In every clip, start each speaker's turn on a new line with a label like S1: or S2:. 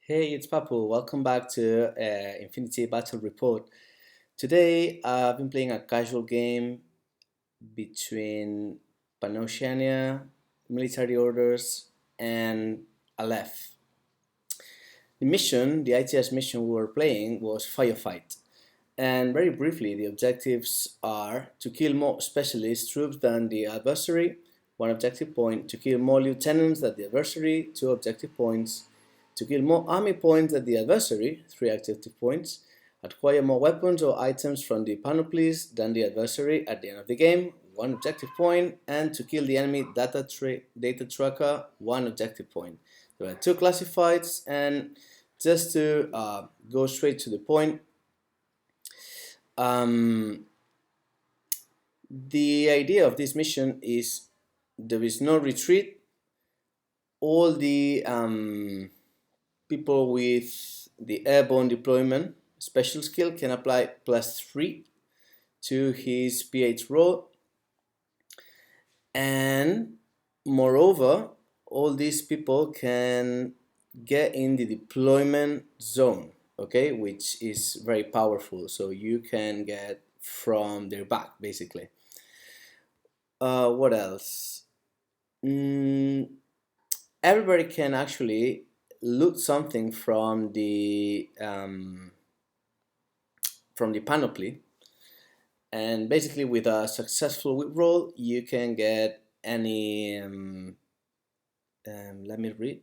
S1: Hey, it's Papu. Welcome back to Infinity Battle Report. Today, I've been playing a casual game between Panoceania, military orders, and Aleph. The mission, the ITS mission we were playing, was Firefight. And very briefly, the objectives are to kill more specialist troops than the adversary, one objective point, to kill more lieutenants than the adversary, two objective points, to kill more army points than the adversary, three objective points, acquire more weapons or items from the panoplies than the adversary at the end of the game, one objective point, and to kill the enemy data tracker, one objective point. There are two classifieds, and just to go straight to the point, um, the idea of this mission is there is no retreat. All the people with the airborne deployment special skill can apply +3 to his PH roll, and moreover, all these people can get in the deployment zone, okay, which is very powerful. So you can get from their back, basically. What else? Everybody can actually loot something from the panoply, and basically with a successful whip roll you can get any let me read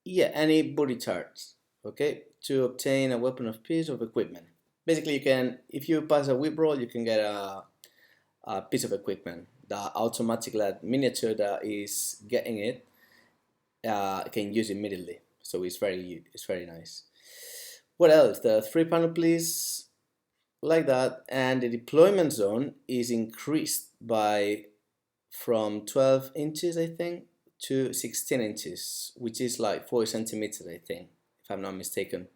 S1: yeah, any booty charts, okay, to obtain a weapon of piece of equipment. Basically, you can, if you pass a whip roll, you can get a piece of equipment. The automatic miniature that is getting it can use immediately, so it's very nice. What else? The three panoplies like that, and the deployment zone is increased by from 12 inches, I think, to 16 inches, which is like 4 centimeters, I think, if I'm not mistaken.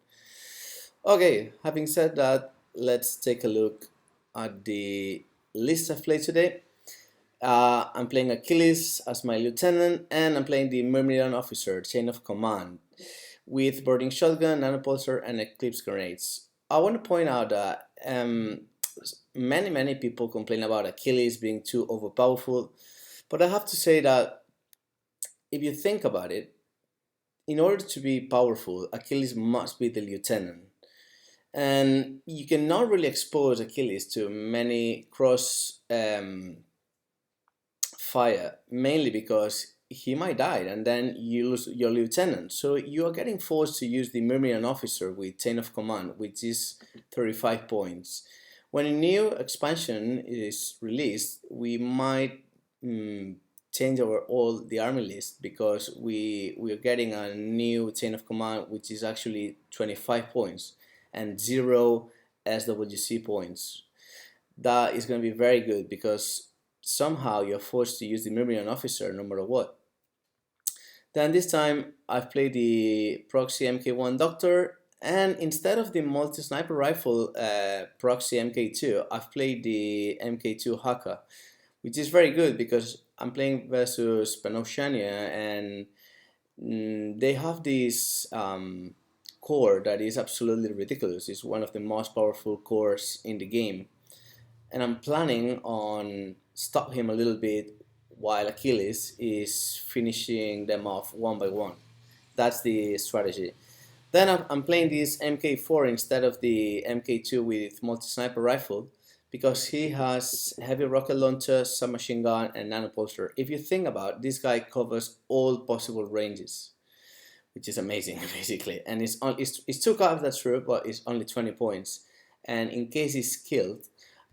S1: Okay, having said that, let's take a look at the list I've played today. I'm playing Achilles as my lieutenant, and I'm playing the Myrmidon officer, chain of command, with boarding shotgun, nanopulsar, and eclipse grenades. I want to point out that many people complain about Achilles being too overpowerful, but I have to say that if you think about it, in order to be powerful, Achilles must be the lieutenant. And you cannot really expose Achilles to many cross fire, mainly because he might die and then you lose your lieutenant. So you are getting forced to use the Myrmidon officer with chain of command, which is 35 points. When a new expansion is released, we might change all the army list, because we are getting a new chain of command which is actually 25 points and 0 SWC points. That is going to be very good, because somehow you're forced to use the Myrmidon officer no matter what. Then this time I've played the proxy MK1 Doctor, and instead of the multi-sniper rifle proxy MK2, I've played the MK2 Haka, which is very good because I'm playing versus Panoceania, and they have this core that is absolutely ridiculous. It's one of the most powerful cores in the game, and I'm planning on stop him a little bit while Achilles is finishing them off one by one. That's the strategy. Then I'm playing this MK4 instead of the MK2 with multi-sniper rifle, because he has heavy rocket launcher, submachine gun, and nanopulsar. If you think about it, this guy covers all possible ranges, which is amazing, basically. And it's 2 cards, that's true, but it's only 20 points. And in case he's killed,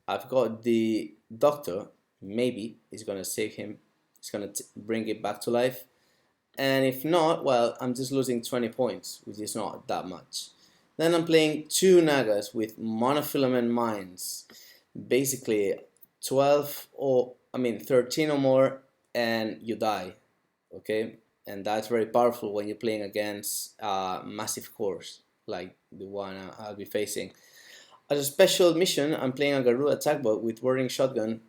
S1: I've got the doctor. Maybe he's gonna save him. He's gonna bring it back to life. And if not, well, I'm just losing 20 points, which is not that much. Then I'm playing 2 Nagas with monofilament mines. Basically, 13 or more, and you die. Okay, and that's very powerful when you're playing against massive cores like the one I'll be facing. As a special mission, I'm playing a Garuda tugboat with whirring shotgun,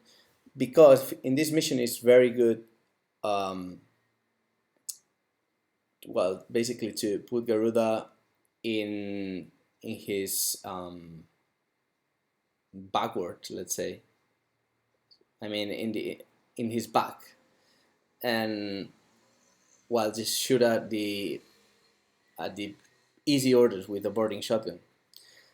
S1: because in this mission it's very good well, basically to put Garuda in his backward, let's say. I mean, in his back, and well, just shoot at the easy orders with a boarding shotgun.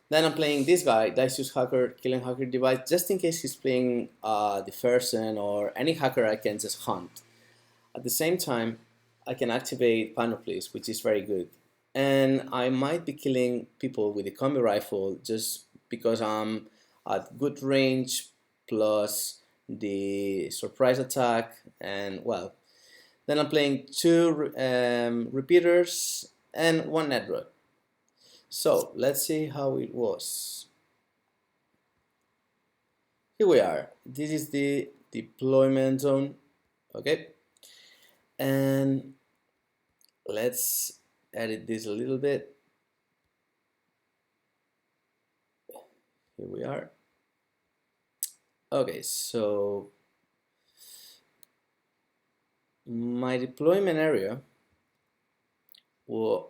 S1: Then I'm playing this guy, Diceus Hacker, Killing Hacker Device, just in case he's playing the Fersen or any hacker I can just hunt. At the same time, I can activate Panoplies, which is very good. And I might be killing people with the combi rifle just because I'm at good range plus the surprise attack, and well, then I'm playing two repeaters and one net rod. So let's see how it was. Here we are. This is the deployment zone. Okay, and let's edit this a little bit. Here we are. Okay, so my deployment area will,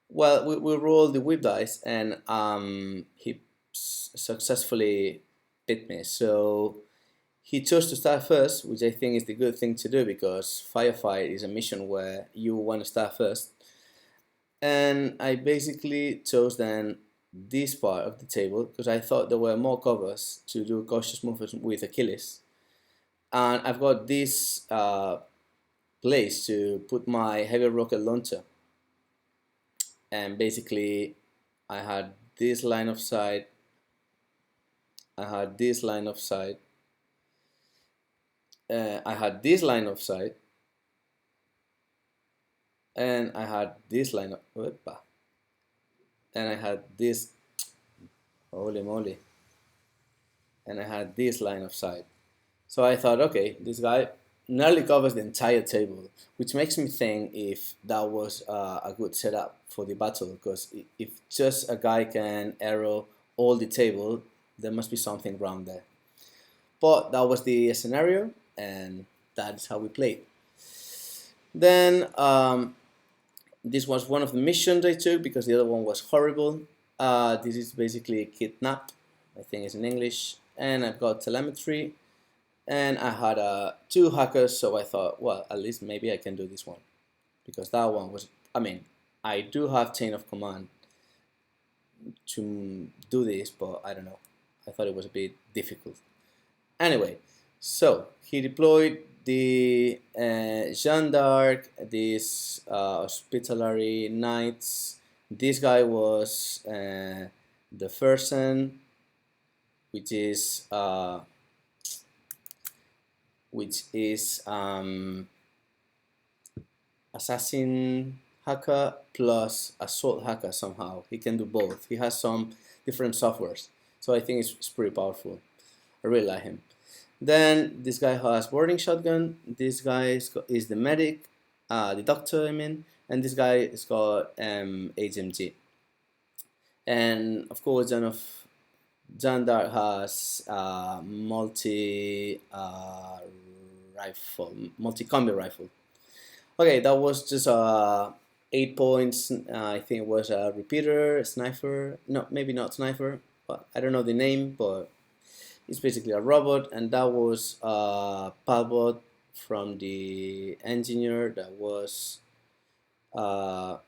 S1: well, we roll the whip dice, and he successfully bit me. So he chose to start first, which I think is the good thing to do because firefight is a mission where you want to start first. And I basically chose then this part of the table because I thought there were more covers to do cautious movements with Achilles. And I've got this place to put my heavy rocket launcher. And basically, I had this line of sight, I had this line of sight, I had this line of sight, and I had this line of, opa, and I had this, holy moly, and I had this line of sight. So I thought, okay, this guy nearly covers the entire table, which makes me think if that was a good setup for the battle, because if just a guy can arrow all the table, there must be something wrong there. But that was the scenario, and that's how we played. Then this was one of the missions I took because the other one was horrible. This is basically kidnap, I think it's in English, and I've got telemetry, and I had two hackers, so I thought, well, at least maybe I can do this one, because that one was, I mean, I do have chain of command to do this, but I don't know, I thought it was a bit difficult. Anyway, so he deployed the Jeanne d'Arc, these Hospitallary Knights. This guy was the Fersen, which is assassin hacker plus assault hacker somehow. He can do both. He has some different softwares, so I think it's pretty powerful. I really like him. Then this guy has boarding shotgun. This guy is the medic, the doctor, I mean, and this guy is got HMG. And of course, Jeanne d'Arc has multi rifle, multi combi rifle. Okay, that was just 8 points. I think it was a repeater, sniper. No, maybe not sniper, but I don't know the name, but it's basically a robot, and that was a Palbot from the engineer that was well,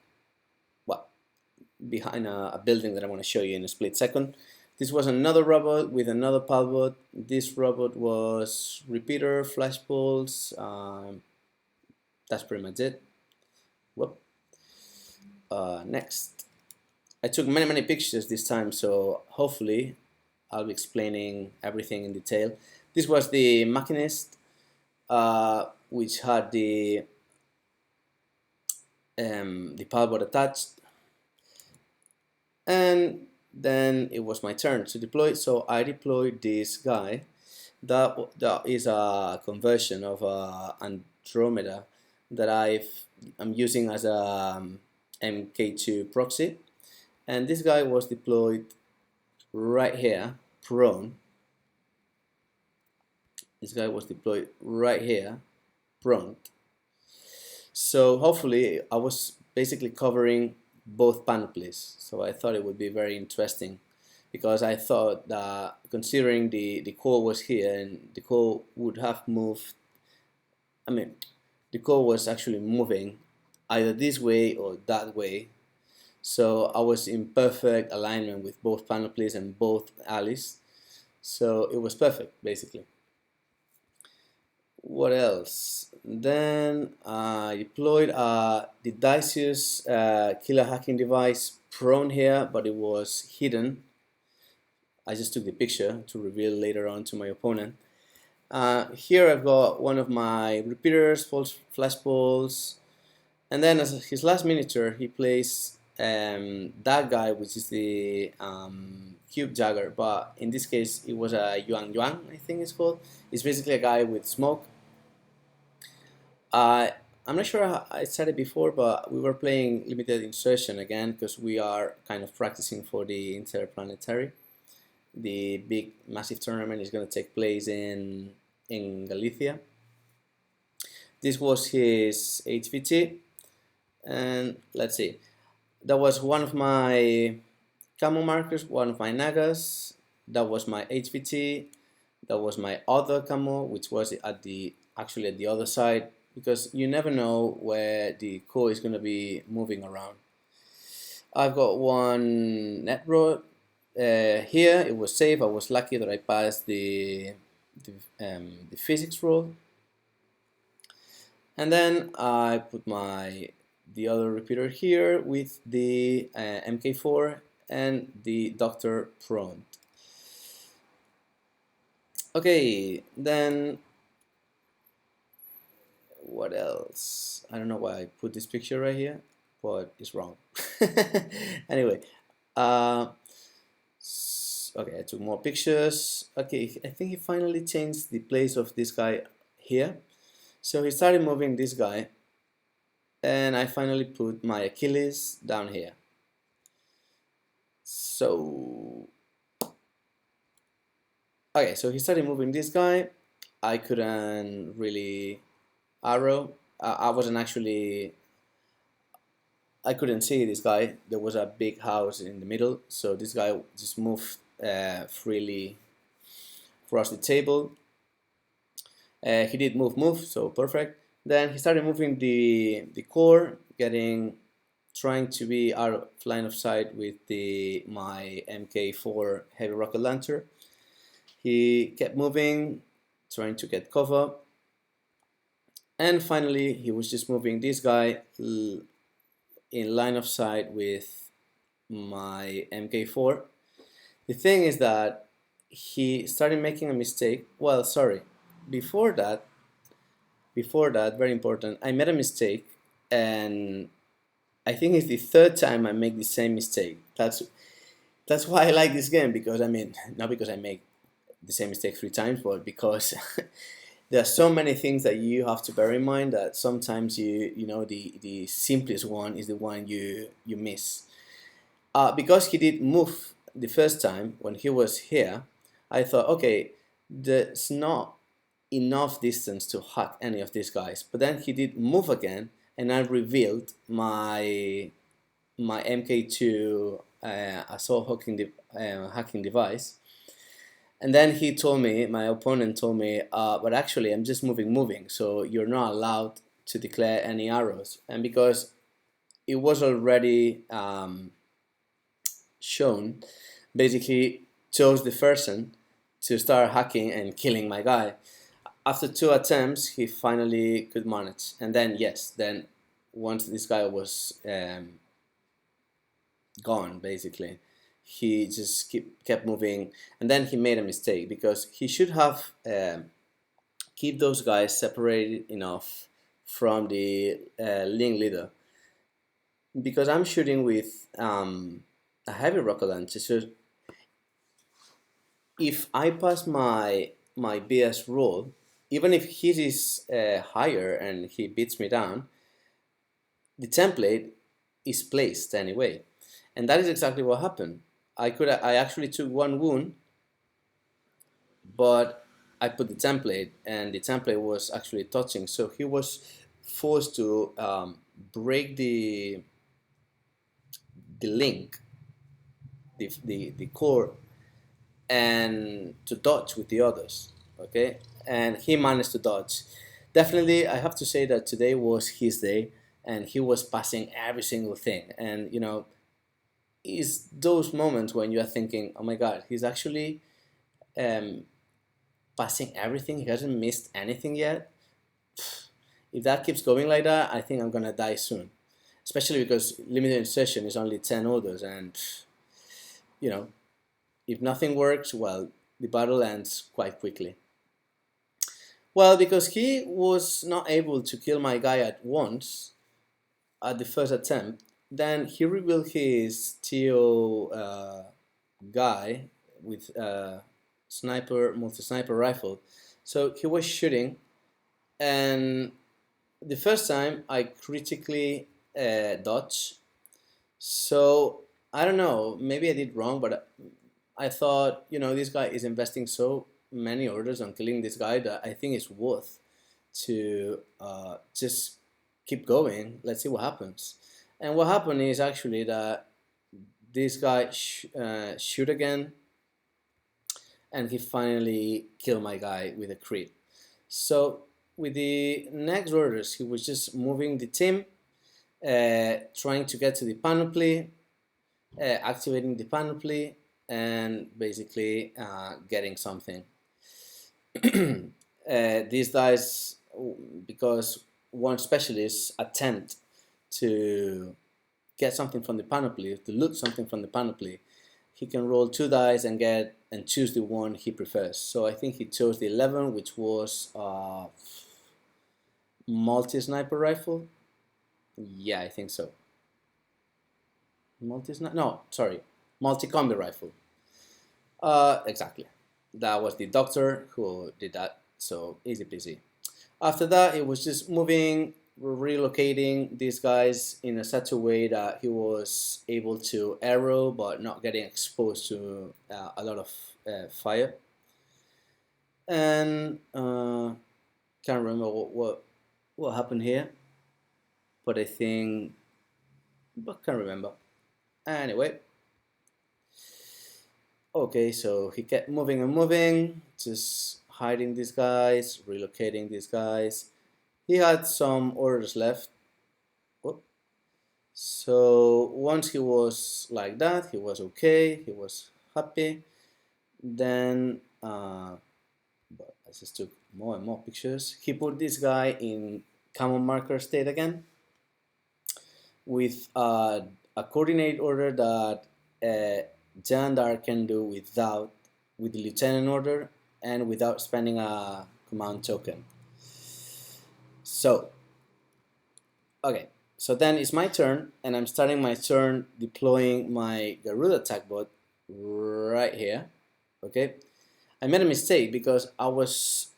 S1: behind a building that I want to show you in a split second. This was another robot with another Palbot. This robot was repeater, flashballs. That's pretty much it. Whoop. Next. I took many pictures this time, so hopefully I'll be explaining everything in detail. This was the Machinist, which had the Palbot attached, and then it was my turn to deploy. So I deployed this guy. That is a conversion of Andromeda that I'm using as a MK2 proxy, and this guy was deployed right here, prone. This guy was deployed right here, prone. So hopefully I was basically covering both panoplies. So I thought it would be very interesting because I thought that considering the core was here and the core would have moved, I mean, the core was actually moving either this way or that way. So I was in perfect alignment with both panoplies and both alleys. So it was perfect, basically. What else? Then I deployed the Dicius killer hacking device prone here, but it was hidden. I just took the picture to reveal later on to my opponent. Here I've got one of my repeaters, false flash balls, and then as his last miniature, he plays that guy, which is the Cube Jagger, but in this case it was a Yuan Yuan, I think it's called. It's basically a guy with smoke. I'm not sure how I said it before, but we were playing limited insertion again because we are kind of practicing for the Interplanetario. The big, massive tournament is going to take place in Galicia. This was his HVT, and let's see. That was one of my camo markers, one of my Nagas. That was my HVT. That was my other camo, which was actually at the other side, because you never know where the core is going to be moving around. I've got one net rod here. It was safe. I was lucky that I passed the physics roll, and then I put the other repeater here with the MK4 and the Doctor prone. Okay, then what else? I don't know why I put this picture right here, but it's wrong. Anyway, okay, I took more pictures. Okay, I think he finally changed the place of this guy here. So he started moving this guy, and I finally put my Achilles down here. So, okay, so he started moving this guy. I couldn't really arrow. I wasn't actually, I couldn't see this guy. There was a big house in the middle, so this guy just moved freely across the table. He did move, so perfect. Then he started moving the core, trying to be out of line of sight with my MK4 heavy rocket launcher. He kept moving, trying to get cover, and finally he was just moving this guy in line of sight with my MK4. The thing is that he started making a mistake. Well, sorry, before that, very important, I made a mistake, and I think it's the third time I make the same mistake. That's why I like this game, because I mean, not because I make the same mistake 3 times, but because there are so many things that you have to bear in mind that sometimes you know the simplest one is the one you miss. Because he did move the first time when he was here, I thought, okay, there's not enough distance to hack any of these guys. But then he did move again, and I revealed my MK2 assault hacking device. And then he told me, my opponent told me, but actually I'm just moving, so you're not allowed to declare any arrows. And because it was already shown, basically chose the person to start hacking and killing my guy. After 2 attempts, he finally could manage. And then, yes, then once this guy was gone, basically, he just kept moving. And then he made a mistake, because he should have keep those guys separated enough from the link leader. Because I'm shooting with a heavy rocket launcher, so if I pass my BS roll, even if his is higher and he beats me down, the template is placed anyway. And that is exactly what happened. I actually took 1 wound, but I put the template, and the template was actually touching, so he was forced to break the link, the core, and to dodge with the others. Okay, and he managed to dodge. Definitely, I have to say that today was his day, and he was passing every single thing. And it's those moments when you are thinking, "Oh my God, he's actually um, passing everything. He hasn't missed anything yet." If that keeps going like that, I think I'm gonna die soon. Especially because limited insertion is only 10 orders, and you know, if nothing works, well, the battle ends quite quickly. Well, because he was not able to kill my guy at once at the first attempt, then he revealed his TO guy with multi-sniper rifle. So he was shooting, and the first time I critically dodged. So I don't know, maybe I did wrong, but I thought, this guy is investing so many orders on killing this guy that I think it's worth to just keep going. Let's see what happens. And what happened is actually that this guy shoot again, and he finally killed my guy with a crit. So with the next orders, he was just moving the team, trying to get to the panoply, activating the panoply, and basically getting something. These dice, because one specialist attempt to get something from the panoply, to loot something from the panoply, he can roll 2 dice and choose the one he prefers. So I think he chose the 11, which was multi-sniper rifle. Yeah, I think so. Multi-combi rifle. Exactly. That was the doctor who did that. So easy peasy. After that, it was just moving, relocating these guys in a such a way that he was able to arrow but not getting exposed to a lot of fire. And can't remember what happened here, but I think, but can't remember. Anyway, okay, so he kept moving and moving, just hiding these guys, relocating these guys. He had some orders left. Whoop. So once he was like that, he was okay, he was happy. Then, but I just took more and more pictures. He put this guy in common marker state again with a coordinate order that Jandar can do with the lieutenant order and without spending a command token. So, okay, so then it's my turn, and I'm starting my turn deploying my Garuda attack bot right here. Okay, I made a mistake because I was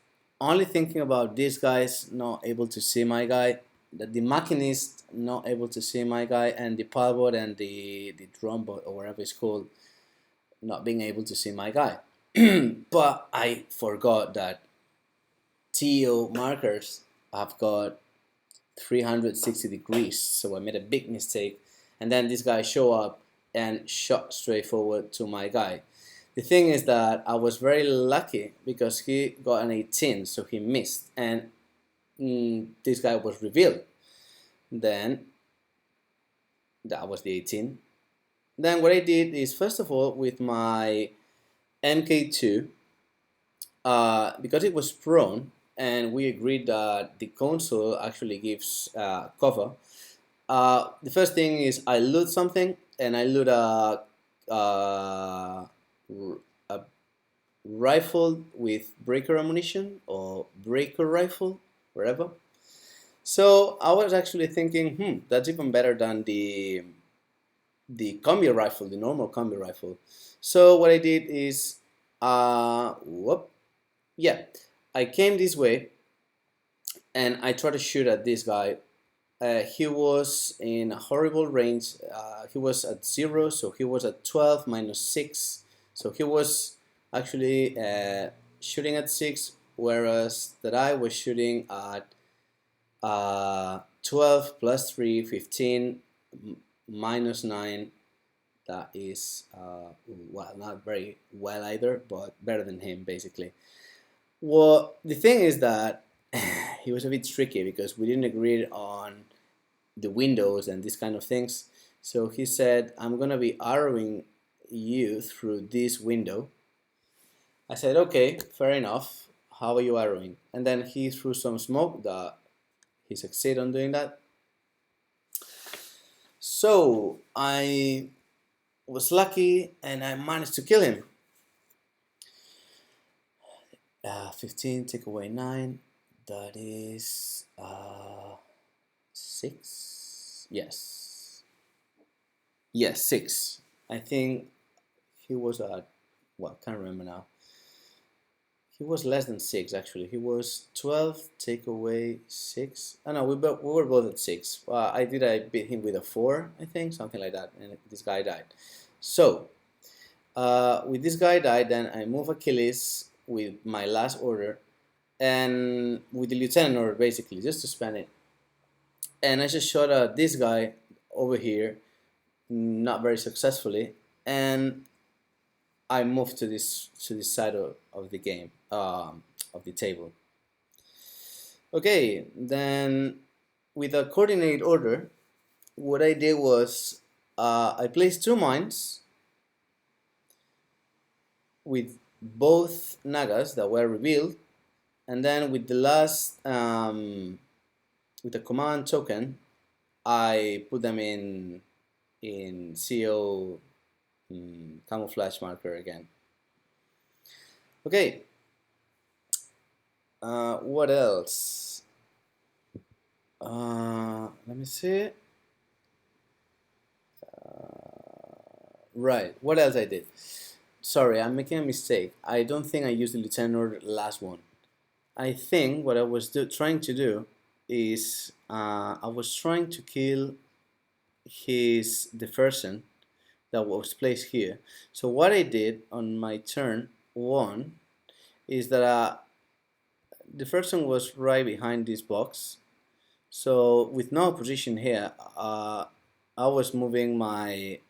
S1: only thinking about these guys not able to see my guy, the machinist not able to see my guy, and the pilot and the drone bot or whatever it's called not being able to see my guy. But I forgot that TO markers have got 360 degrees, so I made a big mistake, and then this guy showed up and shot straight forward to my guy. The thing is that I was very lucky because he got an 18, so he missed, and this guy was revealed. Then that was the 18. Then what I did is, first of all, with my MK2, because it was prone, and we agreed that the console actually gives cover. The first thing is I loot something, and I loot a rifle with breaker ammunition or breaker rifle, wherever. So I was actually thinking, that's even better than the combi rifle, the normal combi rifle. So what I did is, I came this way, and I tried to shoot at this guy. He was in a horrible range. He was at 0, so he was at 12 minus 6. So he was actually shooting at 6, whereas that I was shooting at 12 plus 3, 15, minus 9. That is, well, not very well either, but better than him, basically. Well, the thing is that he was a bit tricky because we didn't agree on the windows and these kind of things. So he said, I'm going to be arrowing you through this window. I said, okay, fair enough. How are you arrowing? And then he threw some smoke that he succeeded on doing that. So I was lucky and I managed to kill him. 15 take away 9, that is 6. Yes, 6. I think he was at, well, can't remember now. He was less than 6 actually. He was 12 take away 6. Oh no, we were both at 6. I beat him with a 4, I think, something like that, and this guy died. So with this guy died, then I move Achilles with my last order, and with the lieutenant order basically, just to spend it. And I just shot at this guy over here, not very successfully, and I moved to this side of the game, of the table. Okay, then with a coordinate order, what I did was I placed 2 mines with both Nagas that were revealed, and then with the last, with the command token, I put them in CO camouflage marker again. Okay, what else? Let me see. Right, what else I did? Sorry, I'm making a mistake. I don't think I used the lieutenant order last one. I think what I was trying to do is I was trying to kill the person that was placed here. So what I did on my turn 1 is that the person was right behind this box. So with no opposition here, I was moving my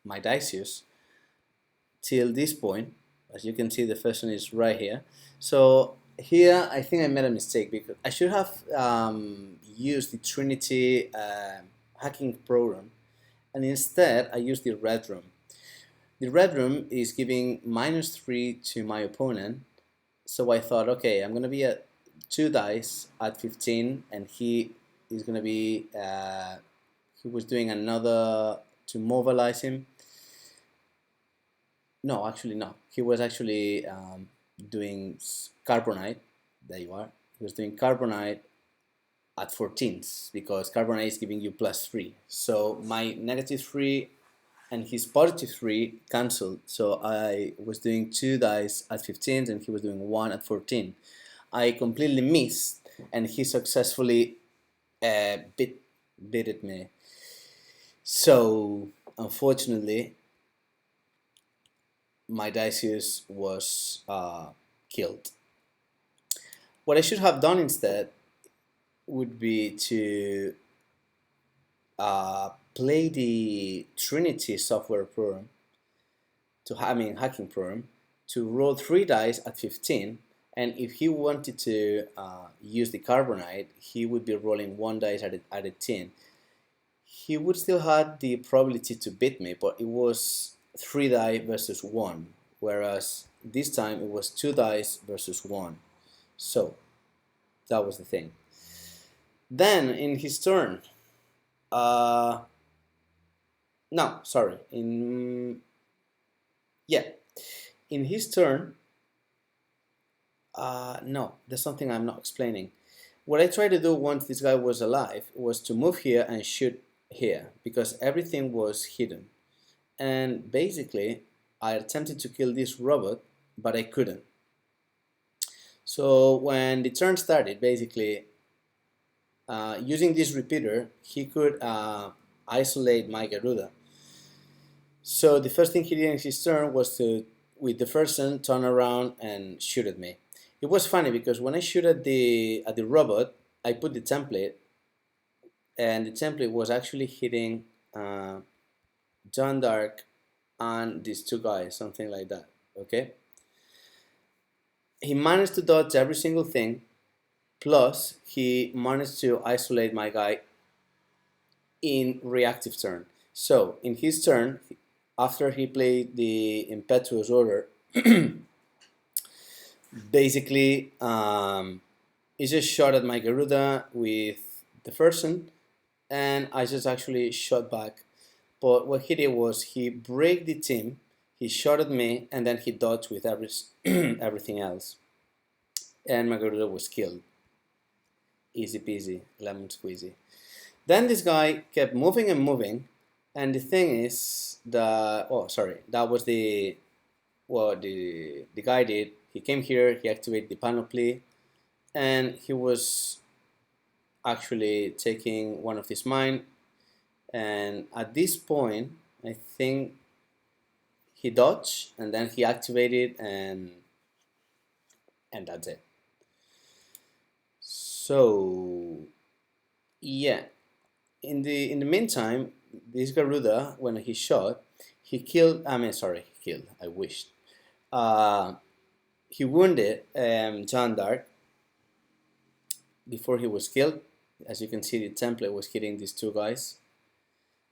S1: my Diceus till this point. As you can see, the first one is right here. So here I think I made a mistake because I should have used the Trinity hacking program, and instead I used the red room. The red room is giving -3 to my opponent, so I thought, okay, I'm gonna be at 2 dice at 15, and he is gonna be he was doing another to mobilize him. No, actually no. He was actually doing carbonite. There you are. He was doing carbonite at 14s because carbonite is giving you +3. So my -3 and his +3 cancelled. So I was doing 2 dice at 15s and he was doing 1 at 14. I completely missed, and he successfully beat me. So unfortunately, my Diceus was killed. What I should have done instead would be to play the Trinity software program, hacking program, to roll 3 dice at 15, and if he wanted to use the carbonite, he would be rolling 1 dice at a 10. He would still have the probability to beat me, but it was 3 die versus 1, whereas this time it was 2 dice versus 1. So that was the thing. Then in his turn, no, sorry, in his turn, no, there's something I'm not explaining. What I tried to do once this guy was alive was to move here and shoot here, because everything was hidden. And basically, I attempted to kill this robot, but I couldn't. So when the turn started, basically, using this repeater, he could isolate my Garuda. So the first thing he did in his turn was to, with the first turn, turn around and shoot at me. It was funny because when I shoot at the robot, I put the template, and the template was actually hitting John Dark and these two guys, something like that. Okay, he managed to dodge every single thing. Plus, he managed to isolate my guy in reactive turn. So in his turn, after he played the impetuous order, basically he just shot at my Garuda with the Fersen, and I just actually shot back. But what he did was he break the team, he shot at me, and then he dodged with everything else, and my Garuda was killed. Easy peasy, lemon squeezy. Then this guy kept moving and moving, and the thing is that, oh sorry, that was what the guy did. He came here, he activated the panoply, and he was actually taking one of his mine. And at this point, I think he dodged, and then he activated, and that's it. So yeah, in the meantime, this Garuda, when he shot, he killed. I mean, sorry, he killed. I wished. He wounded John Dark before he was killed. As you can see, the template was hitting these two guys.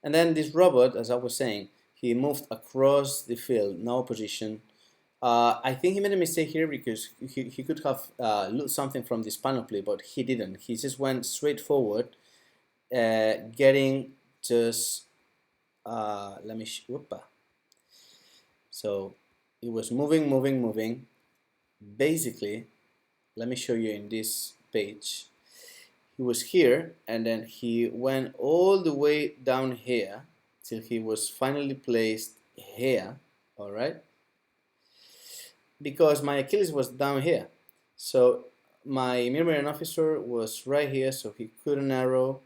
S1: And then this robot, as I was saying, he moved across the field, no opposition. I think he made a mistake here because he could have loot something from this panoply, but he didn't. He just went straight forward, getting just let me whoopa. So it was moving. Basically, let me show you in this page. He was here, and then he went all the way down here till he was finally placed here. All right, because my Achilles was down here, so my Mirror officer was right here, so he couldn't arrow,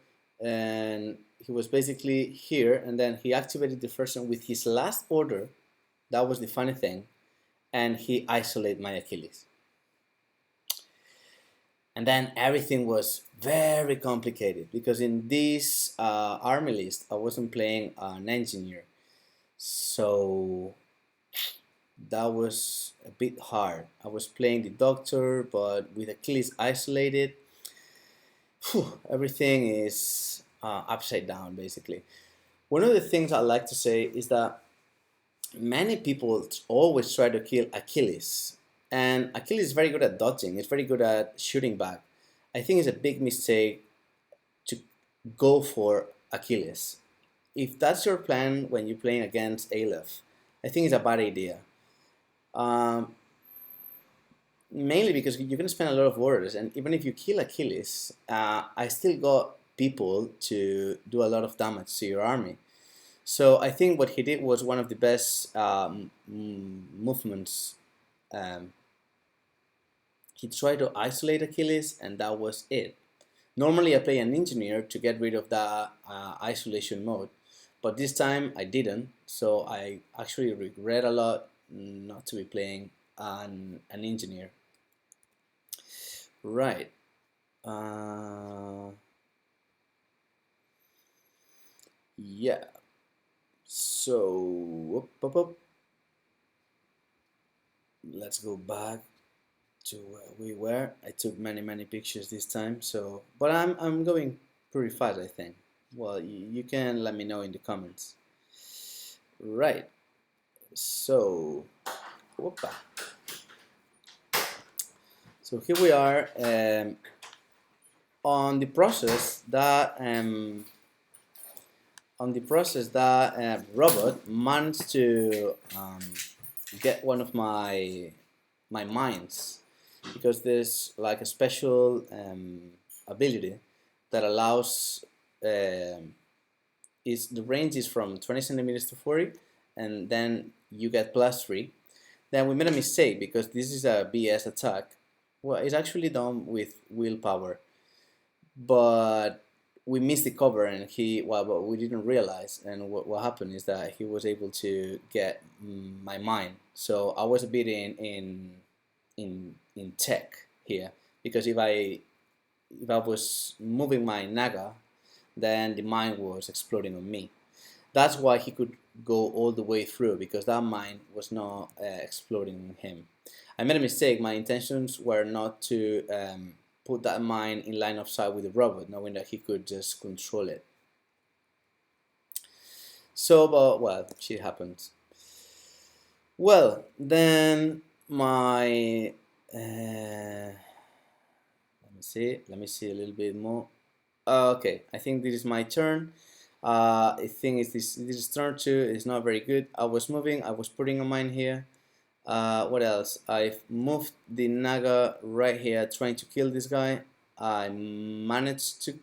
S1: and he was basically here, and then he activated the first one with his last order. That was the funny thing, and he isolated my Achilles. And then everything was very complicated because in this army list I wasn't playing an engineer, so that was a bit hard. I was playing the doctor, but with Achilles isolated, everything is upside down basically. One of the things I like to say is that many people always try to kill Achilles, and Achilles is very good at dodging. It's very good at shooting back. I think it's a big mistake to go for Achilles. If that's your plan when you're playing against Aleph, I think it's a bad idea. Um, Mainly because you're going to spend a lot of orders, and even if you kill Achilles, I still got people to do a lot of damage to your army. So I think what he did was one of the best movements. Um, he tried to isolate Achilles, and that was it. Normally I play an engineer to get rid of that isolation mode, but this time I didn't, so I actually regret a lot not to be playing an engineer. Right. Yeah. So, let's go back to where we were. I took many pictures this time, so but I'm going pretty fast, I think. Well, you can let me know in the comments. Right. So, whoopa. So here we are on the process that robot managed to get one of my mines, because there's like a special ability that allows is the range is from 20 centimeters to 40, and then you get +3. Then we made a mistake because this is a BS attack. Well, it's actually done with willpower, but we missed the cover, and but we didn't realize. And what happened is that he was able to get my mine. So I was a bit in in tech here, because if I was moving my Naga, then the mine was exploding on me. That's why he could go all the way through, because that mine was not exploding on him. I made a mistake. My intentions were not to put that mine in line of sight with the robot, knowing that he could just control it. So, but well, shit happens. Well, then my let me see a little bit more. Okay, I think this is my turn. I think this is turn two. It's not very good. I was moving. I was putting a mine here. What else? I've moved the Naga right here, trying to kill this guy. I managed to.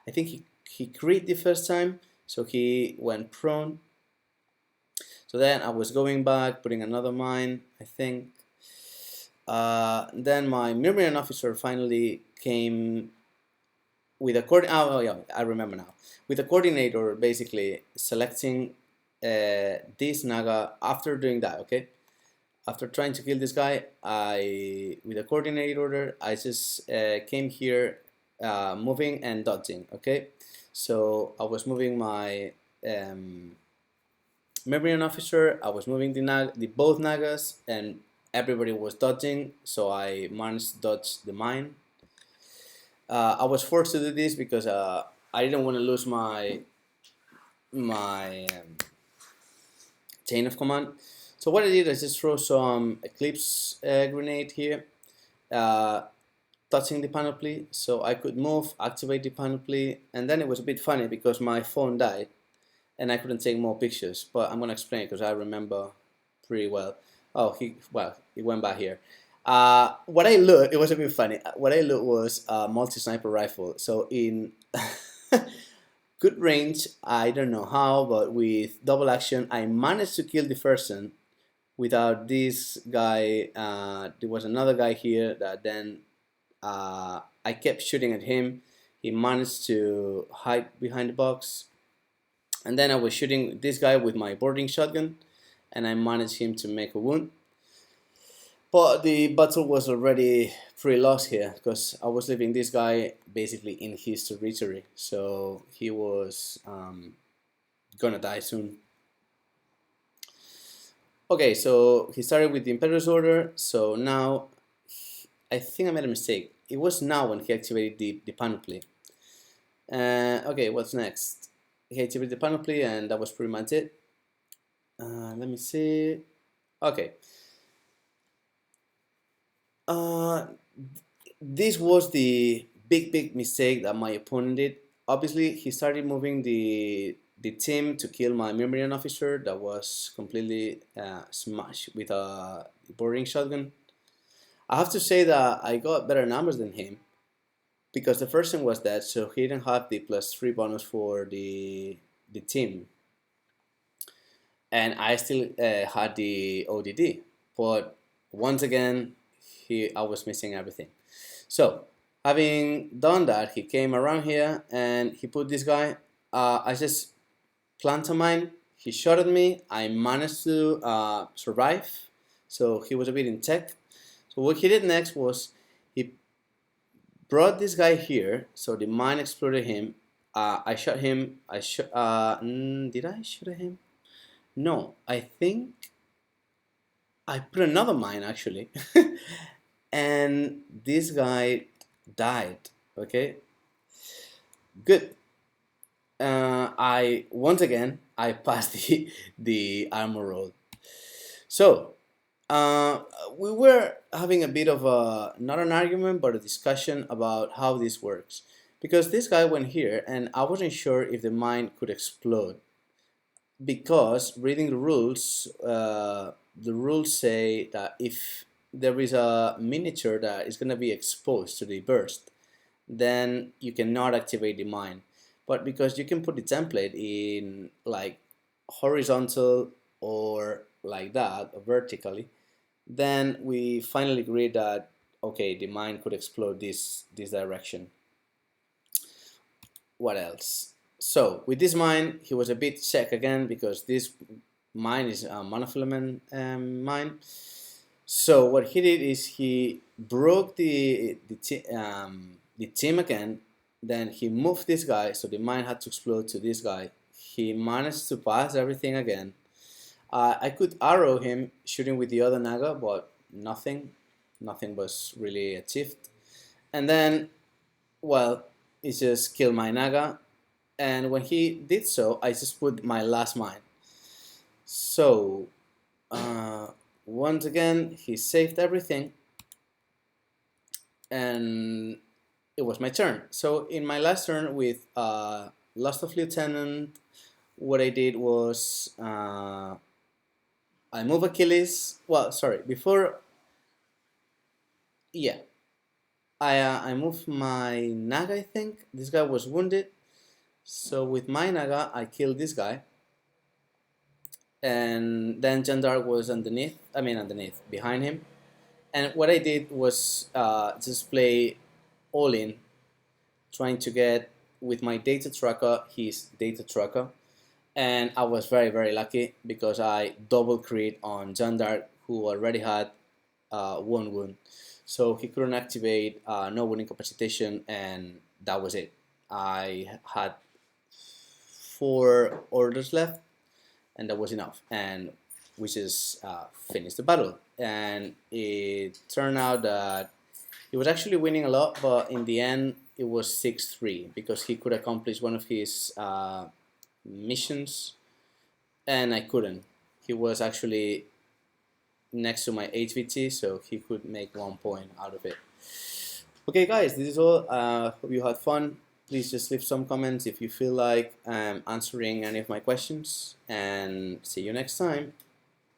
S1: I think he crit the first time, so he went prone. So then I was going back, putting another mine, I think. Then my Myrmidon officer finally came with a oh yeah, I remember now. With a coordinator, basically selecting this Naga after doing that, okay? After trying to kill this guy, with a coordinate order, I just came here moving and dodging, okay? So I was moving my Myrmidon officer, I was moving the both Nagas, and everybody was dodging, so I managed to dodge the mine. I was forced to do this because I didn't want to lose my chain of command. So what I did is just throw some Eclipse grenade here, touching the panoply, so I could move, activate the panoply, and then it was a bit funny because my phone died, and I couldn't take more pictures. But I'm gonna explain because I remember pretty well. Oh, he went back here. What I looked, it was a bit funny. What I looked was a multi-sniper rifle. So in good range, I don't know how, but with double action, I managed to kill the person without this guy. There was another guy here that then I kept shooting at him. He managed to hide behind the box. And then I was shooting this guy with my boarding shotgun, and I managed him to make a wound. But the battle was already pretty lost here because I was leaving this guy basically in his territory, so he was gonna die soon. Okay, so he started with the Emperor's Order, so now I think I made a mistake. It was now when he activated the panoply. Okay, what's next? He activated the panoply, and that was pretty much it. Let me see. Okay. This was the big mistake that my opponent did. Obviously, he started moving the team to kill my Myrmidon officer that was completely smashed with a boarding shotgun. I have to say that I got better numbers than him because the first thing was dead, so he didn't have the +3 bonus for the team, and I still had the ODD. But once again, I was missing everything. So having done that, he came around here and he put this guy. I just planted a mine. He shot at me. I managed to survive. So he was a bit in tech. So what he did next was he brought this guy here. So the mine exploded him. I shot him. Did I shoot at him? No, I think I put another mine actually. And this guy died. Okay, good. I once again I passed the armor roll. So we were having a bit of a, not an argument, but a discussion about how this works, because this guy went here and I wasn't sure if the mine could explode, because reading the rules say that if there is a miniature that is going to be exposed to the burst, then you cannot activate the mine. But because you can put the template in like horizontal or like that, or vertically, then we finally agreed that okay, the mine could explode this direction. What else? So with this mine, he was a bit sick again because this mine is a monofilament mine. So what he did is he broke the team again. Then he moved this guy, so the mine had to explode to this guy. He managed to pass everything again. I could arrow him shooting with the other Naga, but nothing was really achieved. And then, well, he just killed my Naga. And when he did so, I just put my last mine. So, uh, once again, he saved everything, and it was my turn. So in my last turn with Lost of Lieutenant, what I did was I move Achilles. Well, sorry, before, yeah, I moved my Naga. I think this guy was wounded, so with my Naga I killed this guy, and then Jandark was underneath. I mean underneath, behind him. And what I did was just play all in, trying to get with my data tracker his data tracker, and I was very lucky because I double crit on Jandark, who already had one wound, so he couldn't activate no wound incapacitation, and that was it. I had 4 orders left, and that was enough, and we just finished the battle. And it turned out that he was actually winning a lot, but in the end it was 6-3 because he could accomplish one of his missions, and I couldn't. He was actually next to my HVT, so he could make 1 point out of it. Okay, guys, this is all. Hope you had fun. Please just leave some comments if you feel like answering any of my questions, and see you next time.